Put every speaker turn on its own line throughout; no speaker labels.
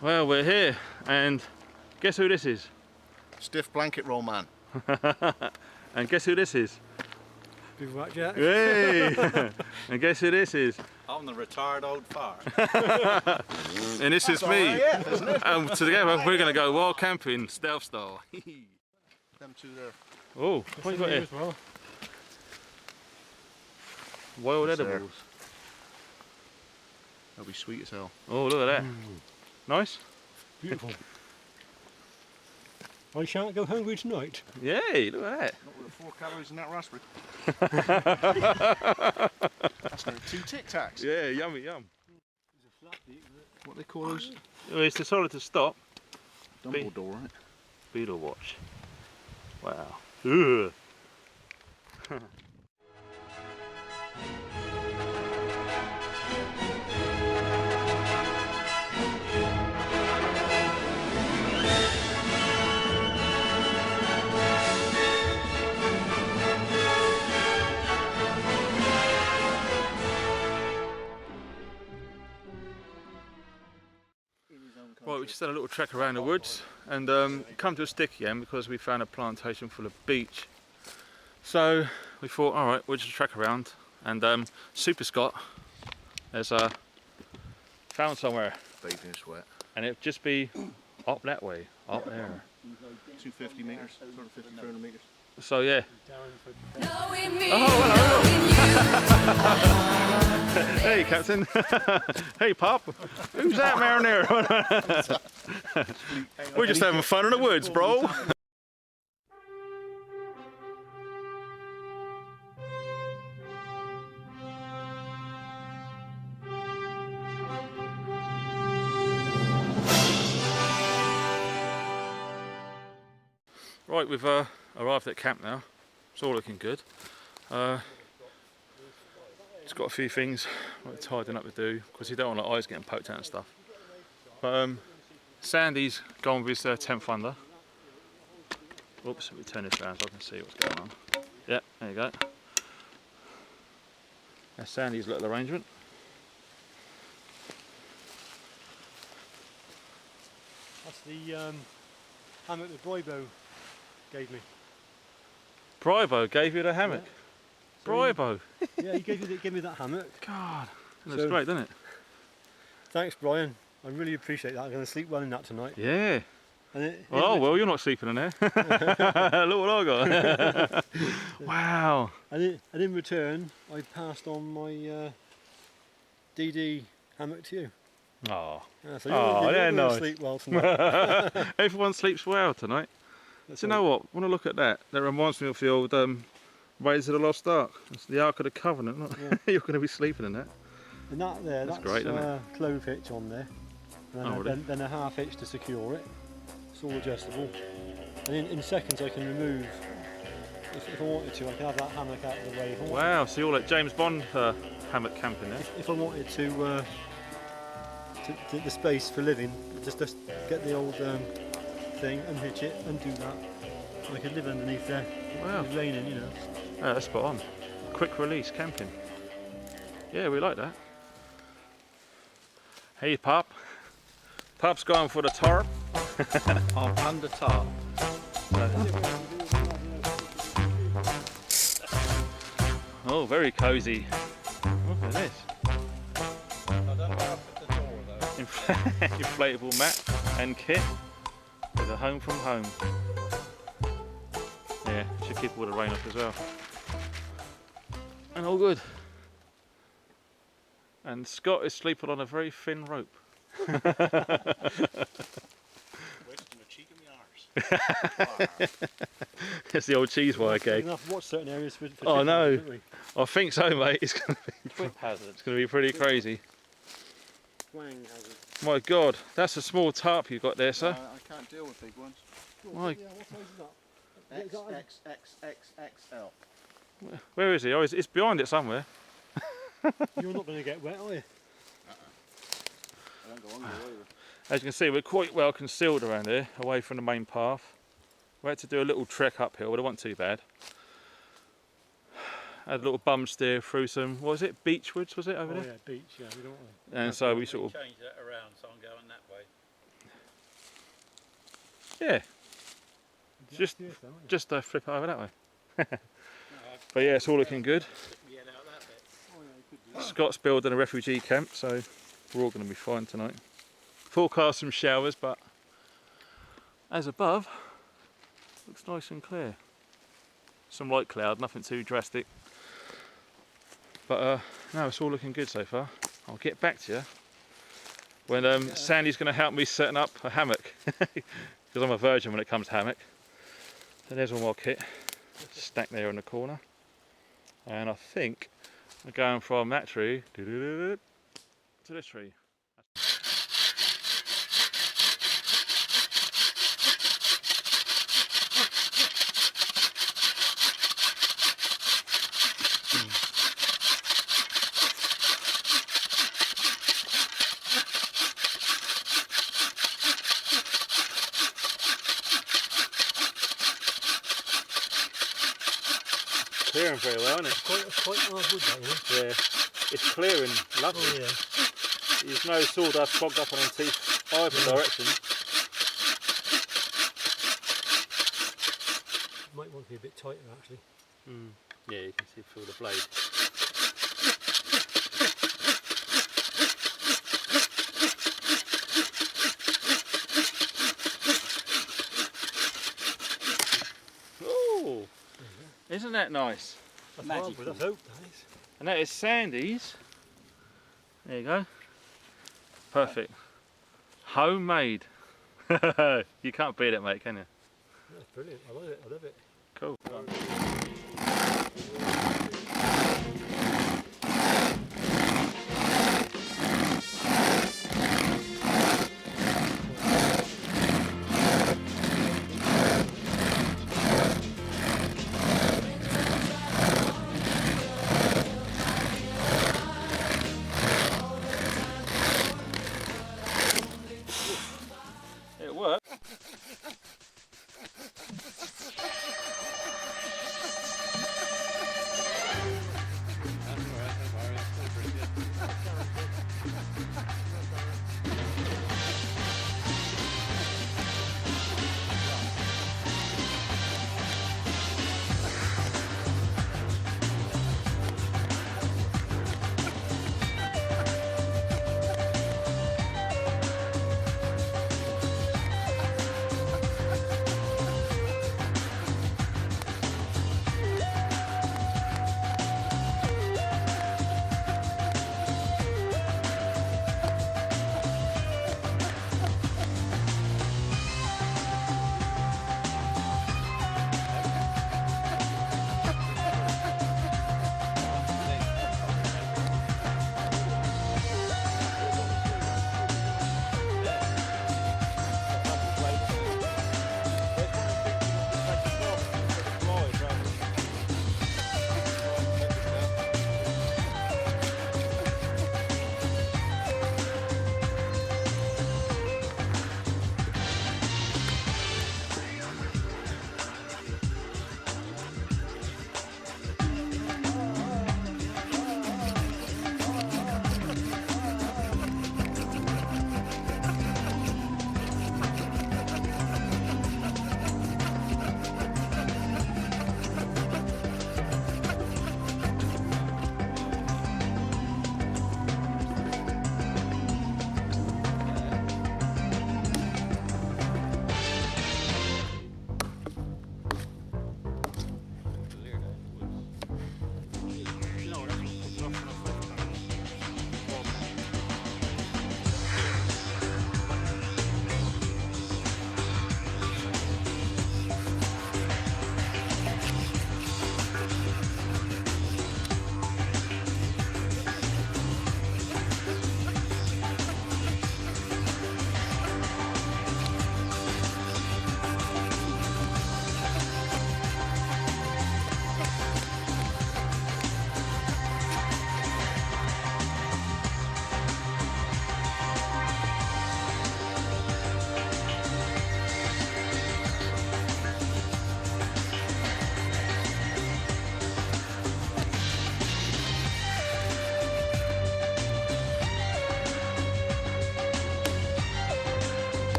Well, we're here, and guess who this is?
Stiff blanket roll man.
And guess who this is?
Big Black Jack.
Hey! And guess who this is?
I'm the retired old fart.
And this is me.
Right, yeah, isn't it?
And together we're going to go wild camping, stealth style.
Them two there.
Oh, what you got here?
As well.
Wild
What's there?
edibles.
That'll be sweet as hell.
Oh, look at that. Nice?
Beautiful. I shan't go hungry tonight.
Yay, look at that.
Not with the 4 calories in that raspberry. That's like 2 Tic Tacs.
Yeah, yummy, yum.
What they call those?
Well, it's decided to stop.
Dumbledore, right?
Beetle watch. Wow. Ugh. Right, we just had a little trek around the woods and come to a sticky end because we found a plantation full of beech. So we thought, all right, we'll just trek around and Super Scott has found somewhere,
Bathing in sweat.
and it'd just be up that way, up there.
250 metres, 250, 300 metres.
So yeah.
Oh,
Hey, Captain. Hey, Pop. Who's that marinara? We're just having fun in the woods, bro. Right, we've arrived at camp now. It's all looking good. It's got a few things like tidying up to do because you don't want the eyes getting poked out and stuff. But Sandy's gone with his 10th under. Oops, let me turn this around so I can see what's going on. Yeah, there you go. That's Sandy's little arrangement.
That's the hammock that Brybo gave me.
Brybo gave you the hammock.
Yeah. So
Brybo.
Yeah, he gave me that hammock.
God, that looks
So-
great, doesn't it?
Thanks, Brian. I really appreciate that. I'm going to sleep well in that tonight.
Yeah.
And it,
Oh well, you're not sleeping in there. Look what I got. Wow.
and in return, I passed on my DD hammock to you.
Oh,
So
Oh,
you're
they're
going to
nice.
sleep well tonight.
everyone sleeps well tonight.
That's
Do you know what? When I look at that, that reminds me of the old Raiders of the Lost Ark. It's the Ark of the Covenant. Look.
Yeah.
You're going to be sleeping in that.
And that there,
That's
that's
great, isn't it?
clove hitch on there. And
Oh, really?
then a half hitch to secure it. It's all adjustable. And in seconds I can remove, if I wanted to, I can have that hammock out of the way. If I wanted,
Wow, so you're like James Bond hammock camping there.
if I wanted to the space for living, just get the old thing, unhitch it, undo that. I could live underneath there.
Wow.
It's raining, you know.
Yeah, that's spot on. Quick release camping. Yeah, we like that. Hey, Pop. Pop's going for the tarp.
I'm under top.
Oh, very cosy. Look at this.
I don't know how to put the door though.
Inflatable mat and kit with a home from home. Yeah, should keep all the rain off as well. And all good. And Scott is sleeping on a very thin rope.
Wasting a cheek in the arse.
It's the old cheese wire
We're
gag.
going to have to watch certain areas for
Oh,
trip
no.
hazards, aren't we?
I think so, mate. It's
Trip hazard.
going to be pretty crazy.
Twang hazard.
My God, that's a small tarp you've got there, sir.
I can't deal with big ones.
My-
Yeah, what size is that?
XXXXL.
Where is he? Oh, it's behind it somewhere.
You're not going to get wet, are you?
I don't go under either.
As you can see, we're quite well concealed around here, away from the main path. We had to do a little trek uphill, but it wasn't too bad. Had a little bum steer through some, what was it, beechwoods, was it over
Oh
there?
yeah, beach, yeah, we don't want
And so we sort of,
Change that around, so I'm going that way.
Yeah, just flip it over that way. But yeah, it's all looking good. Scott's building a refugee camp, so we're all going to be fine tonight. Forecast some showers, but as above, looks nice and clear. Some light cloud, nothing too drastic. But no, it's all looking good so far. I'll get back to you when Sandy's going to help me setting up a hammock, because I'm a virgin when it comes to hammock. So there's all my kit stacked there in the corner, and I think I'm going from that tree to this tree. Clearing very well, isn't it?
Quite hard wood, that, you know?
Yeah, it's clearing, lovely.
Oh, yeah.
There's no sawdust clogged up on them teeth either direction.
Might want to be a bit tighter, actually.
Yeah, you can see through the blade. Oh, isn't that nice?
That's magical. That's oak, that is.
And that is Sandy's. There you go. Perfect. Homemade. You can't beat it, mate, can you?
That's brilliant. I love it. I love it.
Cool. It worked.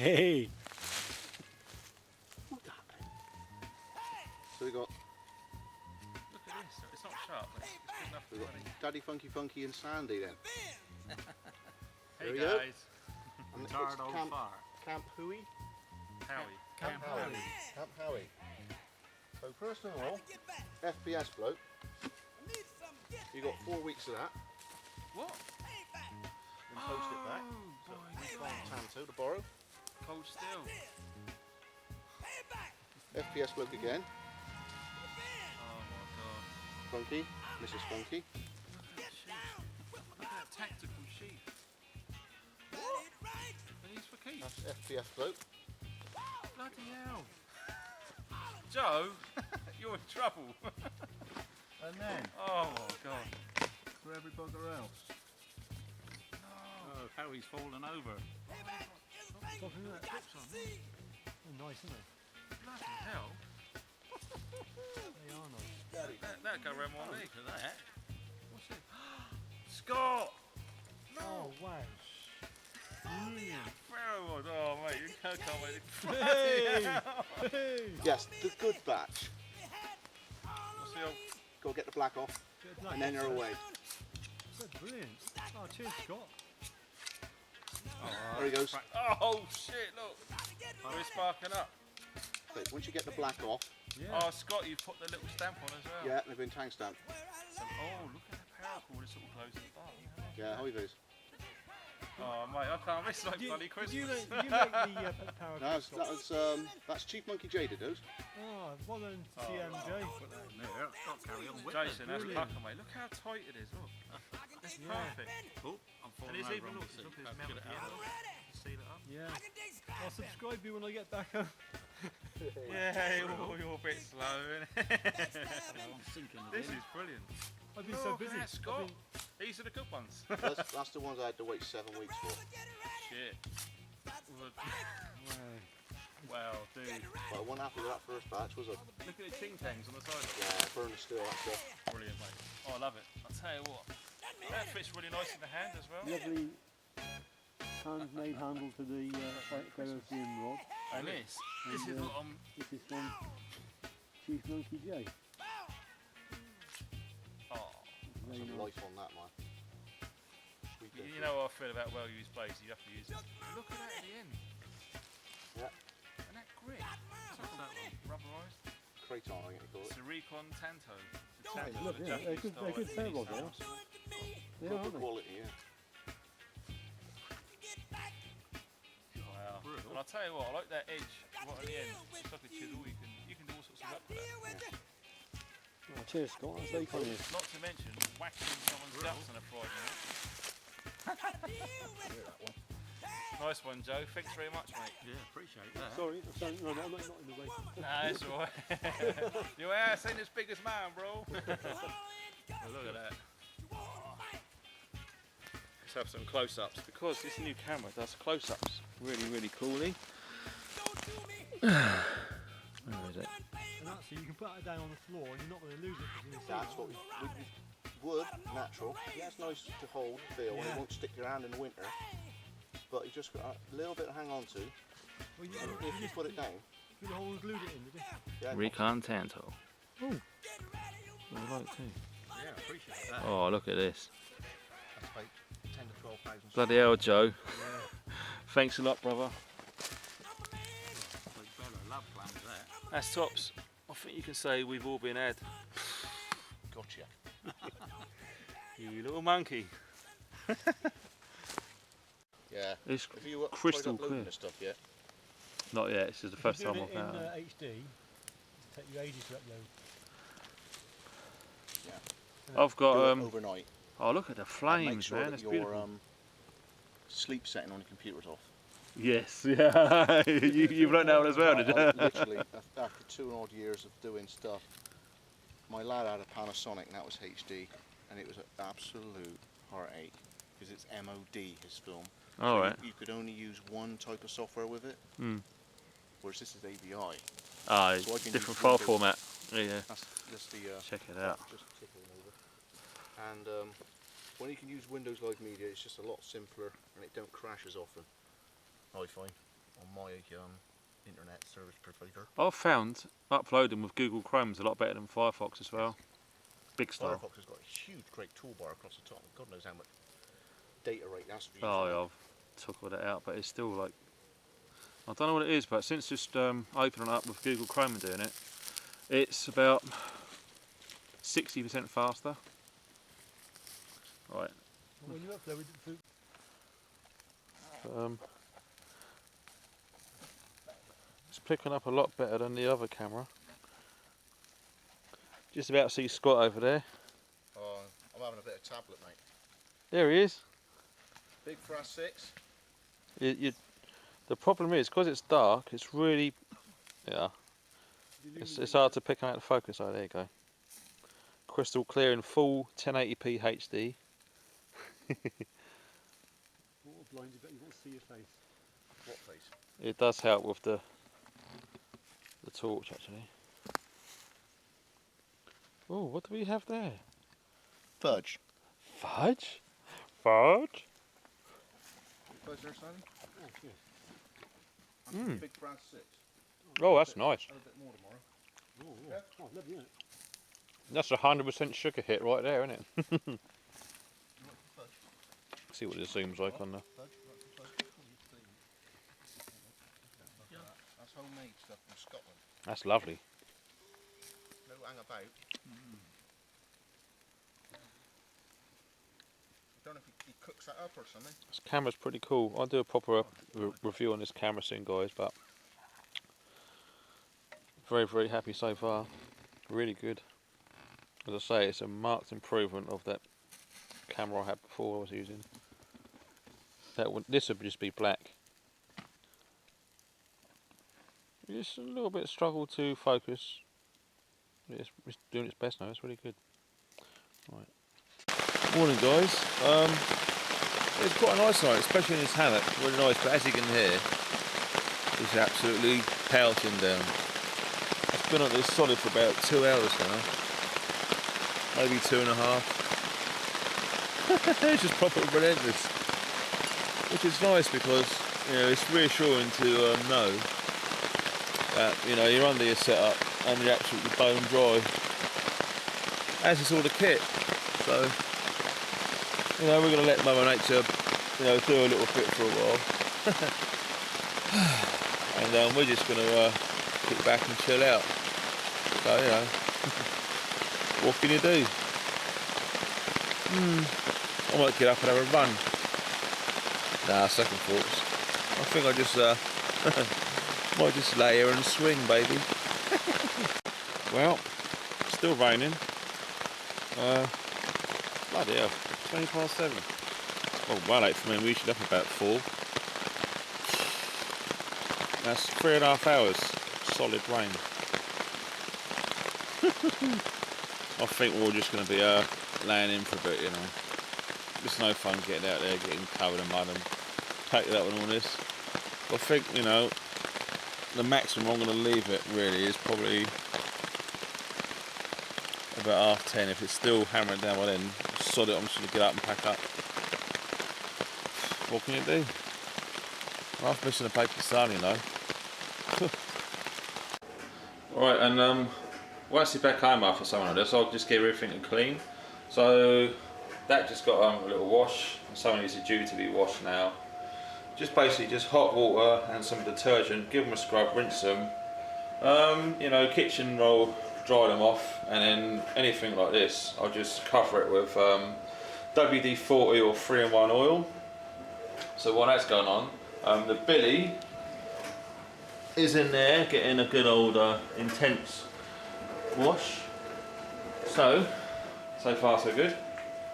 Hey!
So we got
Look at this. It's not sharp, but it's good enough to really.
Daddy Funky Funky and Sandy then.
Hey
There we go.
guys.
And it's
Tired old
Camp,
fart.
Camp Hui.
Howie.
Camp Howie. Camp Howie. So first of all, FPS bloke. You got 4 weeks of that.
What?
Then post it back.
Oh, boy.
Tanto to borrow.
Cold steel.
FPS bloke again.
Oh my god.
Funky. Mrs. Funky.
Look at that sheep. Look at that tactical sheep. These for keeps.
That's FPS bloke.
Bloody hell. Joe, you're in trouble.
And then,
Oh my god.
for every bugger else. Oh, how he's fallen over.
Talking about clips on. Oh, nice, isn't it?
Bloody hell.
They are nice.
That'd go around my leg.
Look at that.
What's it? Scott!
Oh, wow.
Pharaoh, oh mate, you can't come with
Hey! Hey!
Yes, the good batch.
What's the old...
Go get the black off, and then you're away.
That's brilliant. Oh, cheers, Scott.
There he goes.
Oh shit, look! We're sparking up.
Okay, once you get the black off,
Yeah.
Oh Scott, you've put the little stamp on as well.
yeah, they've been tank stamped.
Oh, look at the paracord, it's all closed at the bottom.
Yeah, how are those?
Oh mate, I can't miss like bloody
Did
Christmas.
you make the power
That's Chief Monkey J did those.
Oh, well done, TMJ.
There, I'll carry on with
Jason, that's
brilliant.
pucker mate. Look how tight it is, look. That's
Yeah.
perfect.
Oh, I'm
And
falling
it's
over
even,
on
look,
the seat.
look at
Let's
his mouth
get it
at the
out.
end. Seal it up.
Yeah. I'll subscribe you when I get back home.
Yeah, you're a bit slow, innit?
I'm sinking
This
again.
is brilliant.
I've been so
Look at
busy.
that,
I've
Scott.
been-
These are the good ones.
That's the ones I had to wait 7 weeks for.
Shit. Look.
Wow.
Wow, dude.
But one after that first batch was a
Look at the ting tangs on the side.
burn the steel. That stuff.
Brilliant, mate. Oh, I love it. I'll tell you what. That fits really nice in the hand as well.
Lovely handmade handle to the ferrocerium rod.
And this is what I'm...
This is from Chief Monkey J.
Oh.
Very
Some
nice.
life on that, man. Sweet
You
bit.
know how I feel about well-used blades. You have to use it. Look at that at the end.
Yeah.
And that grip. What's that one? Rubberised.
Kraton, I think they call
It's
it.
a Recon Tanto. The
Hey,
Tanto,
look,
the
yeah, they're
Japanese
good-
style,
they're good
like
pair
mini
rods, they are.
styles.
They are,
Proper
aren't they?
quality, yeah.
Wow. And I'll tell you what, I like that edge right at the end. It's like a chisel. You can do all sorts of work with that.
Oh, cheers, Scott. That's very kind of you.
Not to mention whacking someone's guts on a Friday night. Nice one, Joe. Thanks very much, mate.
Yeah, appreciate that.
Sorry, I'm sorry, no, I'm not in the way.
Nah, it's alright. Your ass ain't as big as mine, bro. Oh, look at that. Let's have some close-ups because this new camera does close-ups really, really coolly. Where is it?
And actually, you can put that down on the floor and you're not going to lose it. 'Cause you're
That's what we wood, natural. Yeah, it's nice to hold, feel, and
Yeah.
it won't stick your hand in the winter. But you just got a little bit to hang on to.
Well, you,
And if you put it down,
put the hole and glued it in, did you?
yeah,
Recon Tanto.
Oh.
I like too.
Yeah, appreciate that.
Oh, look at this.
that's about 10 to 12,000.
Bloody hell, Joe. Thanks a lot, brother.
Big fella, love plans that.
That's tops. I think you can say we've all been had.
Gotcha.
You little monkey.
Yeah.
It's
Have you
crystal
tried uploading
clear.
this stuff yet?
Not yet. This is the first time
If
I've
you're
had
doing
it.
it in HD, it'll take you ages to upload.
I've got
Do it overnight.
oh, look at the
And make
flames,
sure
man.
that
That's
your
beautiful.
sleep setting on your computer's off.
Yes, yeah. You've learned that one as well, did
I
you?
literally, after 2 odd years of doing stuff, my lad had a Panasonic and that was HD, and it was an absolute heartache because it's MOD, his film.
All
So
right.
you could only use one type of software with it,
Hmm.
whereas this is AVI.
Ah,
So I can
different
use
file
Windows.
format. Yeah.
That's just the
Check it out.
just tickling over. And when you can use Windows Live Media, it's just a lot simpler and it don't crash as often. I find. on my internet service provider.
I've found uploading with Google Chrome is a lot better than Firefox as well. Big style.
Firefox has got a huge, great toolbar across the top. God knows how much data rate that's using.
Oh yeah, I've took all that out, but it's still like, I don't know what it is, but since just opening up with Google Chrome and doing it, it's about 60% faster. Right.
When you upload it,
It's picking up a lot better than the other camera. Just about to see Scott over there.
Oh, I'm having a bit of tablet, mate.
There he is.
Big Frass 6.
The problem is, because it's dark, it's really, yeah, it's hard to pick out the focus. Oh, there you go. Crystal clear in full 1080p HD.
what blind you got? You want to see your face.
What face?
It does help with the torch actually. Oh, what do we have there?
Fudge.
Fudge? Fudge?
Fudge there, Sonny?
Oh, yes.
Mm.
Big Frass 6.
Oh, that's nice.
Have a bit more tomorrow.
Oh, yeah. Oh, lovely, isn't it?
That's a 100% sugar hit right there, isn't it? See what it zooms like on the.
That's homemade stuff from Scotland.
That's lovely.
No hang about. I don't know if he cooks that up or something.
This camera's pretty cool. I'll do a proper review on this camera soon, guys, but very, very happy so far. Really good. As I say, it's a marked improvement of that camera I had before I was using. This would just be black. It's a little bit struggle to focus. It's doing its best now. It's really good. Right. Morning, guys. It's quite a nice night, especially in this hammock. Really nice, but as you can hear, it's absolutely pelting down. It's been on this solid for about 2 hours now. Maybe 2.5. It's just proper relentless. Which is nice because, you know, it's reassuring to know that, you know, you're under your setup and you're absolutely bone dry. As is all the kit. So, you know, we're going to let Mother Nature, you know, do a little bit for a while. And we're just going to kick back and chill out. So, you know, what can you do? I might get up and have a run. Nah, second thoughts. I think I just might just lay here and swing, baby. Well, still raining. Bloody hell, 7:20. Oh, well late for me. We should up about 4. That's 3.5 hours solid rain. I think we're just going to be laying in for a bit, you know. It's no fun getting out there, getting covered in mud and taking that one on this. I think, you know, the maximum I'm going to leave it really is probably about 10:30. If it's still hammering down by then, sod it, I'm just going to get up and pack up. What can you do? I'm missing a paper sun, you know. Right, and once you're back home after something like this, I'll just get everything clean. So that just got a little wash. Some of these are due to be washed now. Just basically just hot water and some detergent, give them a scrub, rinse them. You know, kitchen roll, dry them off, and then anything like this, I'll just cover it with WD-40 or 3-in-1 oil. So while that's going on, the billy is in there getting a good old intense wash. So far so good.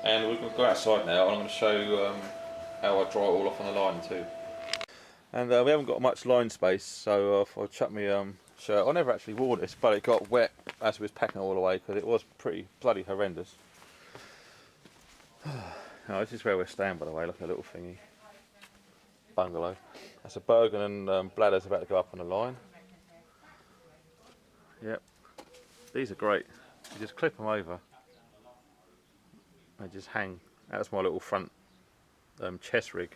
And we're going to go outside now and I'm going to show you how I dry it all off on the line too. And we haven't got much line space, so I'll chuck my shirt. I never actually wore this, but it got wet as we was packing it all away because it was pretty bloody horrendous. Now, this is where we're staying, by the way. Look at a little thingy bungalow. That's a Bergen and Bladder's about to go up on the line. Yep, these are great. You just clip them over. They just hang. That's my little front chest rig.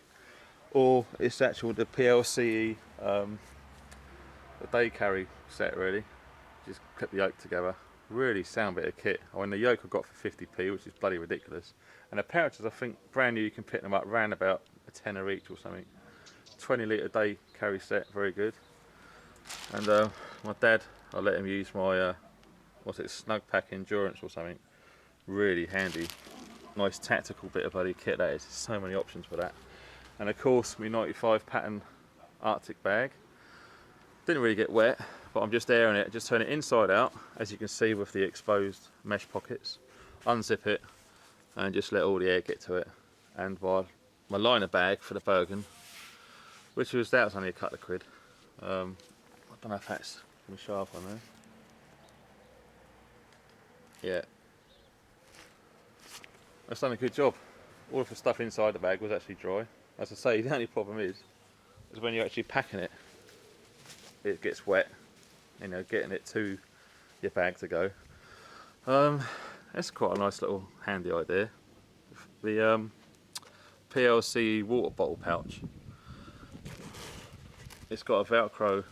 or it's actual the PLCE the day carry set really. Just clip the yoke together. Really sound bit of kit. I mean the yoke I got for 50p, which is bloody ridiculous. And the pouches I think brand new, you can pick them up round about a tenner each or something. 20 litre day carry set, very good. And my dad, I let him use my what's it, Snug Pack Endurance or something. Really handy, nice tactical bit of bloody kit that is. There's so many options for that. And of course my 95 pattern Arctic bag. Didn't really get wet, but I'm just airing it. Just turn it inside out, as you can see with the exposed mesh pockets. Unzip it and just let all the air get to it. And my liner bag for the Bergen, that was only a couple of quid. I don't know if that's going to show up on there. Yeah, that's done a good job. All of the stuff inside the bag was actually dry. As I say, the only problem is when you're actually packing it, it gets wet. You know, getting it to your bag to go. That's quite a nice little handy idea. The PLC water bottle pouch. It's got a Velcro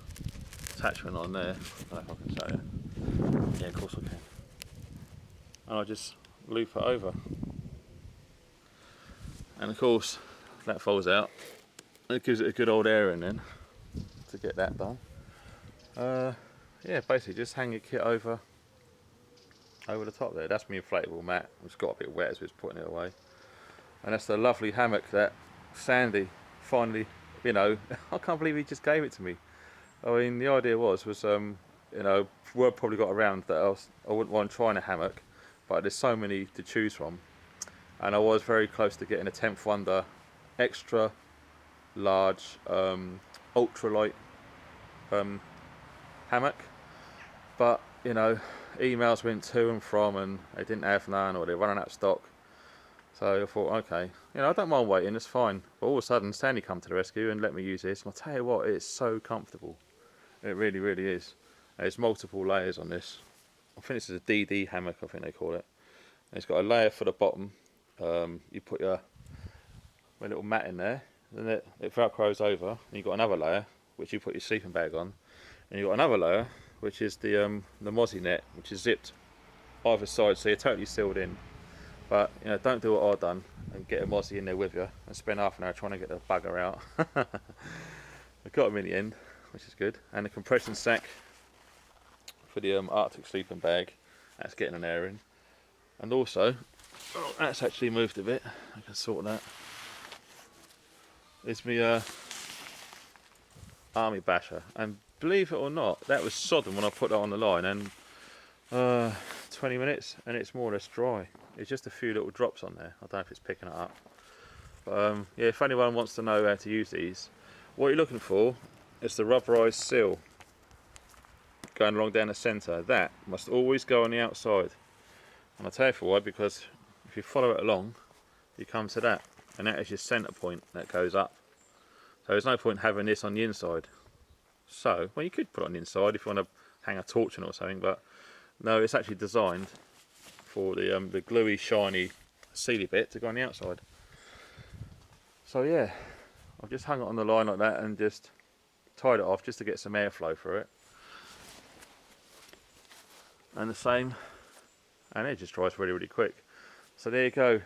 attachment on there. I don't know if I can show you. Yeah, of course I can. And I just loop it over. And of course, that folds out. It gives it a good old airing then to get that done. Yeah, basically just hang your kit over the top there. That's my inflatable mat. It's got a bit wet as we was putting it away. And that's the lovely hammock that Sandy finally, you know, I can't believe he just gave it to me. I mean, the idea was you know, word probably got around that I wouldn't mind trying a hammock, but there's so many to choose from. And I was very close to getting a 10th Wonder extra large ultralight hammock, but you know, emails went to and from and they didn't have none, or they're running out of stock. So I thought, okay, you know, I don't mind waiting, it's fine. But all of a sudden Sandy come to the rescue and let me use this, and I'll tell you what, it's so comfortable. It really, really is. There's multiple layers on this. I think this is a DD hammock, I think they call it. And it's got a layer for the bottom. You put your little mat in there, then it velcros over, and you've got another layer which you put your sleeping bag on, and you've got another layer which is the mozzie net, which is zipped either side, so you're totally sealed in. But you know, don't do what I've done and get a mozzie in there with you and spend half an hour trying to get the bugger out. I got him in the end, which is good. And the compression sack for the Arctic sleeping bag, that's getting an air in. And also, oh, that's actually moved a bit. I can sort that. It's my army basher, and believe it or not, that was sodden when I put that on the line, and 20 minutes and it's more or less dry. It's just a few little drops on there. I don't know if it's picking it up. But yeah, if anyone wants to know how to use these, what you're looking for is the rubberized seal going along down the centre. That must always go on the outside. And I'll tell you for why, because if you follow it along, you come to that, and that is your centre point that goes up. So there's no point having this on the inside. So, well, you could put it on the inside if you want to hang a torch on it or something, but no, it's actually designed for the gluey, shiny, sealy bit to go on the outside. So yeah, I've just hung it on the line like that and just tied it off just to get some airflow through it. And the same, and it just dries really, really quick. So there you go.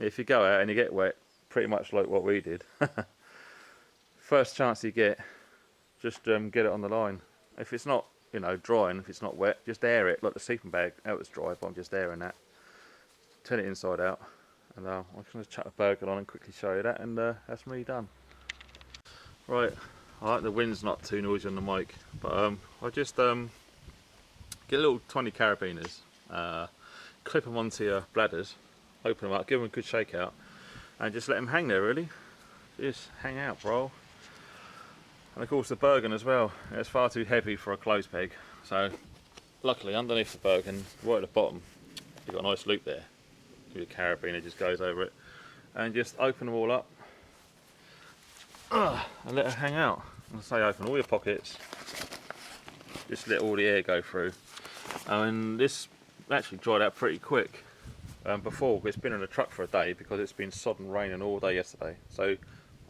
If you go out and you get wet, pretty much like what we did, first chance you get, just get it on the line. If it's not, you know, dry, and if it's not wet, just air it, like the sleeping bag. That was dry, but I'm just airing that. Turn it inside out, and I'm going to chuck the Bergen on and quickly show you that, and that's me done. Right, I hope the wind's not too noisy on the mic, but I just get a little 20 carabiners, clip them onto your bladders, open them up, give them a good shake out, and just let them hang there really. Just hang out, bro. And of course the Bergen as well, it's far too heavy for a clothes peg, so luckily underneath the Bergen, right at the bottom, you've got a nice loop there. Your carabiner just goes over it, and just open them all up and let it hang out. And I say open all your pockets, just let all the air go through. And this actually dried out pretty quick. Before, it's been in the truck for a day because it's been sodden raining all day yesterday, so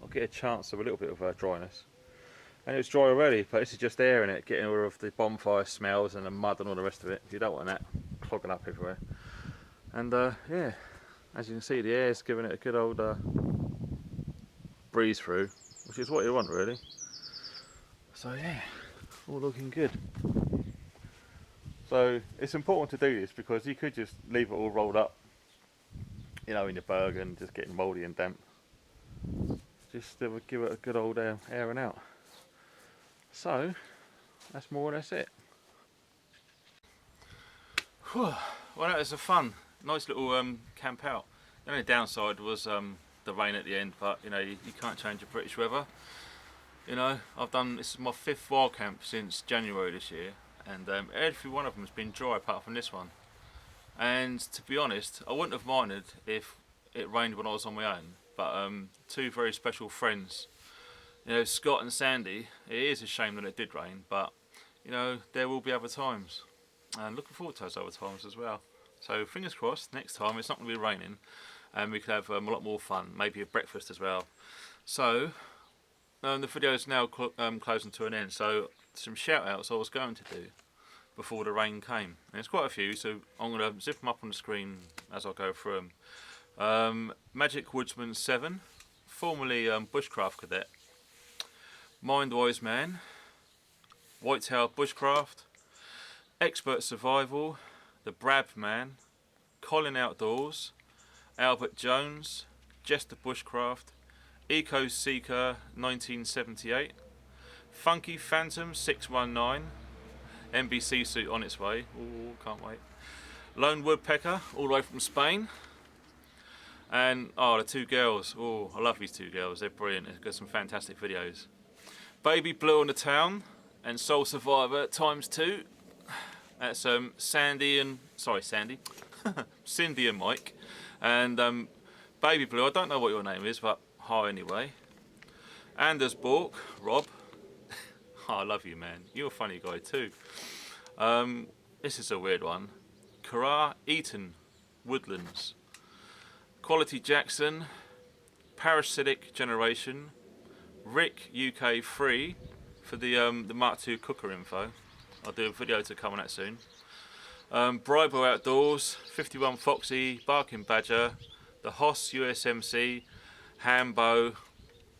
I'll get a chance of a little bit of dryness. And it was dry already, but this is just air in it, getting rid of the bonfire smells and the mud and all the rest of it. You don't want that clogging up everywhere. And yeah, as you can see, the air's giving it a good old breeze through, which is what you want really. So yeah, all looking good. So it's important to do this because you could just leave it all rolled up, you know, in your Berg and just getting mouldy and damp. Just give it a good old airing out. So that's more or less it. Well, that was a nice little camp out. The only downside was the rain at the end, but you know, you can't change the British weather. You know, this is my 5th wild camp since January this year, and every one of them has been dry apart from this one. And to be honest, I wouldn't have minded if it rained when I was on my own, but 2 very special friends, you know, Scott and Sandy, it is a shame that it did rain, but you know, there will be other times, and looking forward to those other times as well. So fingers crossed, next time it's not going to be raining and we could have a lot more fun, maybe a breakfast as well. So the video is now closing to an end, so some shout outs I was going to do before the rain came, and there's quite a few, so I'm going to zip them up on the screen as I go through them. Magic Woodsman 7, formerly Bushcraft Cadet, Mindwise Man, Whitetail Bushcraft, Expert Survival, The Brab Man, Colin Outdoors, Albert Jones, Jester Bushcraft, Eco Seeker 1978, Funky Phantom 619, NBC suit on its way, ooh, can't wait, Lone Woodpecker all the way from Spain, and oh, the 2 girls, oh, I love these 2 girls, they're brilliant, they've got some fantastic videos. Baby Blue on the Town and Soul Survivor ×2. That's Cindy and Mike. And Baby Blue, I don't know what your name is, but hi anyway. Anders Bork, Rob. Oh, I love you, man. You're a funny guy too. This is a weird one. Kara Eaton, Woodlands. Quality Jackson, Parasitic Generation, Rick UK 3 for the Mark II cooker info. I'll do a video to come on that soon. Bribo Outdoors, 51 Foxy, Barking Badger, the Hoss USMC, Hambo,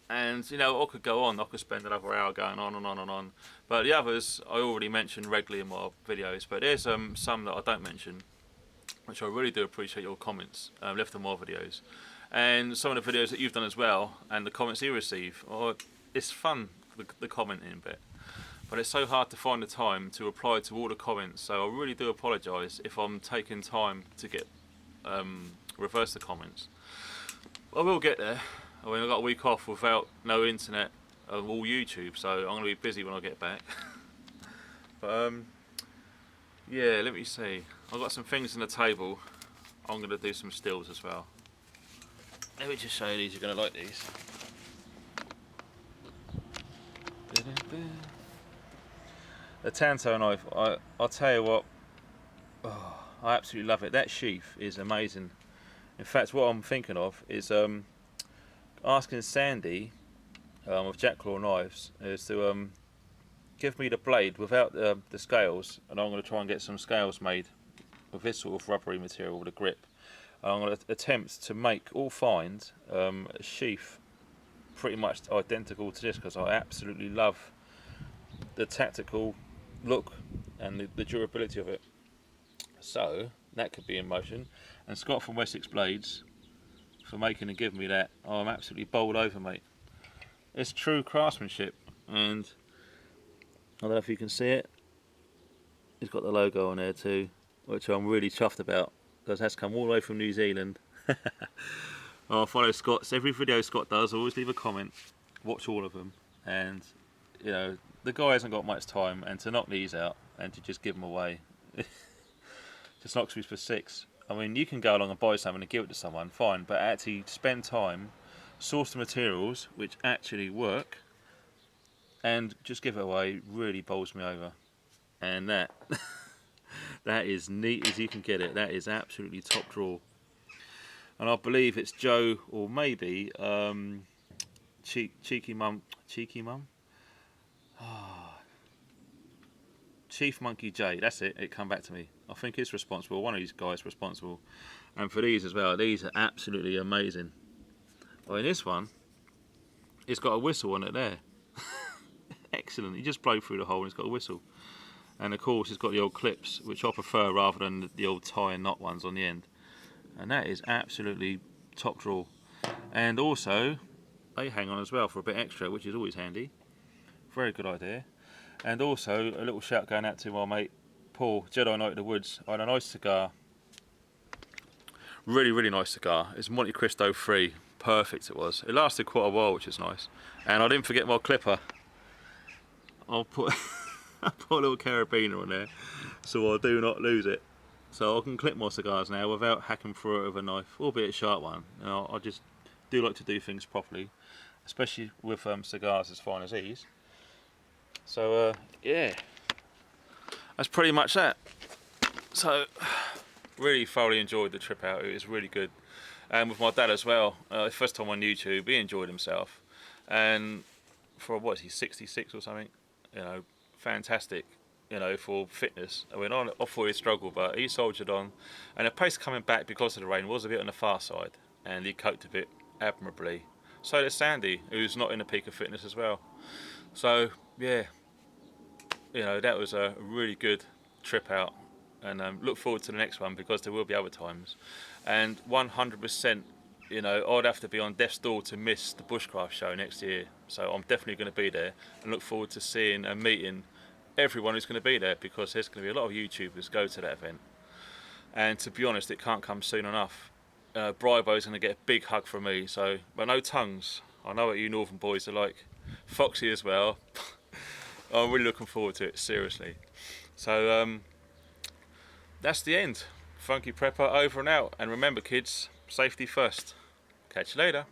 and you know, I could go on, I could spend another hour going on and on and on. But the others I already mentioned regularly in my videos, but there's some that I don't mention, which I really do appreciate your comments left on my videos. And some of the videos that you've done as well, and the comments you receive, it's fun, the commenting bit. But it's so hard to find the time to reply to all the comments, so I really do apologise if I'm taking time to get reverse the comments. I will get there. I mean, I got a week off without no internet, all YouTube, so I'm going to be busy when I get back. But yeah, let me see. I've got some things on the table. I'm going to do some stills as well. Let me just show you these, you're going to like these. The Tanto knife, I'll tell you what, oh, I absolutely love it. That sheath is amazing. In fact, what I'm thinking of is asking Sandy of Jacklaw Knives is to give me the blade without the scales, and I'm going to try and get some scales made with this sort of rubbery material with a grip. I'm going to attempt to make or find a sheath pretty much identical to this, because I absolutely love the tactical look and the durability of it. So that could be in motion. And Scott from Wessex Blades for making and giving me that. Oh, I'm absolutely bowled over, mate. It's true craftsmanship, and I don't know if you can see it. It's got the logo on there too, which I'm really chuffed about, because that's come all the way from New Zealand. I follow Scott's every video Scott does. I always leave a comment, watch all of them, and you know, the guy hasn't got much time, and to knock these out and to just give them away just knocks me for six. I mean, you can go along and buy something and give it to someone, fine, but actually spend time, source the materials which actually work, and just give it away really bowls me over. And that that is neat as you can get it. That is absolutely top drawer. And I believe it's Joe, or maybe Cheeky Mum. Chief Monkey J, that's it, it come back to me. I think it's responsible, one of these guys responsible. And for these as well, these are absolutely amazing. Well, in this one, it's got a whistle on it there. Excellent, you just blow through the hole and it's got a whistle. And of course it's got the old clips, which I prefer rather than the old tie and knot ones on the end. And that is absolutely top draw. And also, they hang on as well for a bit extra, which is always handy. Very good idea. And also, a little shout going out to my mate Paul, Jedi Knight of the Woods. I had a nice cigar. Really nice cigar. It's Monte Cristo 3. Perfect it was. It lasted quite a while, which is nice. And I didn't forget my clipper. I'll put, I put a little carabiner on there, so I do not lose it. So I can clip my cigars now without hacking through it with a knife, albeit a sharp one. You know, I just do like to do things properly, especially with cigars as fine as these. So yeah, that's pretty much that. So really thoroughly enjoyed the trip out. It was really good, and with my dad as well. First time on YouTube, he enjoyed himself, and for what is he, 66 or something? You know, fantastic. You know, for fitness. I mean, I thought he'd struggle, but he soldiered on. And the pace coming back because of the rain was a bit on the far side, and he coped with it admirably. So did Sandy, who's not in the peak of fitness as well. So yeah, you know, that was a really good trip out, and look forward to the next one because there will be other times. And 100%, you know, I'd have to be on death's door to miss the Bushcraft show next year. So I'm definitely going to be there, and look forward to seeing and meeting everyone who's going to be there, because there's going to be a lot of YouTubers go to that event. And to be honest, it can't come soon enough. Brybo's going to get a big hug from me. So, but no tongues. I know what you Northern boys are like. Foxy as well. I'm really looking forward to it, seriously. So that's the end. Funky Prepper over and out. And remember kids, safety first. Catch you later.